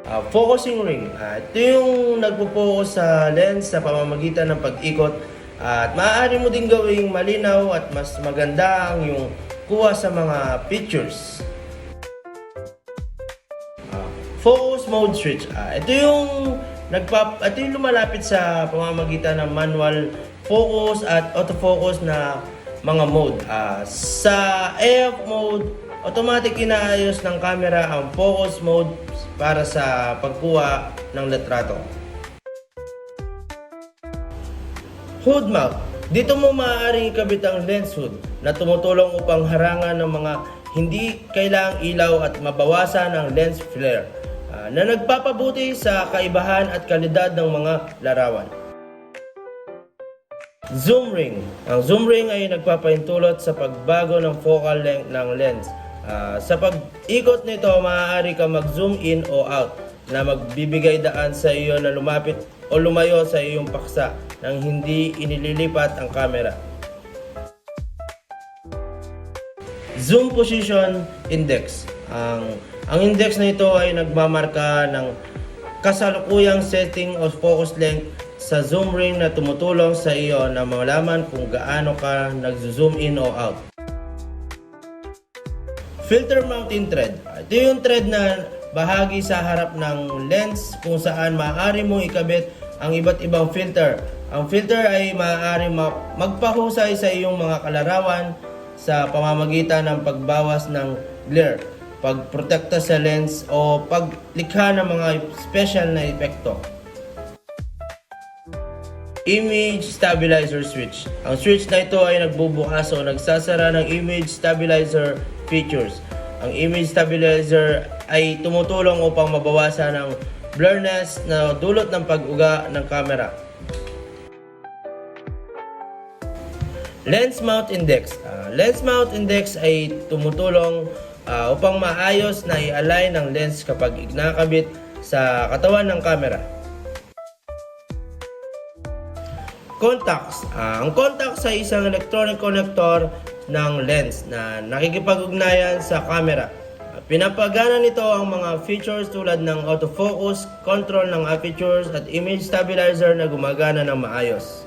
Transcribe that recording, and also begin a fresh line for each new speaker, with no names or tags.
Focusing ring. Ito yung nagpo-focus sa lens sa pamamagitan ng pag-ikot at maaari mo din gawing malinaw at mas maganda ang yung kuha sa mga pictures. Focus mode switch. Ito yung lumalapit sa pamamagitan ng manual focus at autofocus na mga mode. Sa AF mode, automatic inaayos ng camera ang focus mode para sa pagkuha ng litrato. Hood mount. Dito mo maaaring ikabit ang lens hood na tumutulong upang harangan ng mga hindi kailangang ilaw at mabawasan ang lens flare na nagpapabuti sa kaibahan at kalidad ng mga larawan. Zoom ring. Ang zoom ring ay nagpapaintulot sa pagbago ng focal length ng lens. Sa pag-ikot nito, maaari ka mag-zoom in o out na magbibigay daan sa iyo na lumapit o lumayo sa iyong paksa nang hindi inililipat ang camera. Zoom position index. Ang index na ito ay nagmamarka ng kasalukuyang setting o focus length sa zoom ring na tumutulong sa iyo na malaman kung gaano ka nag-zoom in o out. Filter mounting thread. Ito yung thread na bahagi sa harap ng lens kung saan maaari mong ikabit ang iba't ibang filter. Ang filter ay maaari magpahusay sa iyong mga kalarawan sa pamamagitan ng pagbawas ng glare, pagprotekta sa lens o paglikha ng mga special na epekto. Image stabilizer switch. Ang switch na ito ay nagbubukas o nagsasara ng image stabilizer features. Ang image stabilizer ay tumutulong upang mabawasan ang blurriness na dulot ng pag-uga ng camera. Lens mount index. Lens mount index ay tumutulong upang maayos na i-align ang lens kapag ikinakabit sa katawan ng camera. Contacts. Ang contacts ay isang electronic connector ng lens na nakikipag-ugnayan sa camera. Pinapagana nito ang mga features tulad ng autofocus, control ng apertures at image stabilizer na gumagana ng maayos.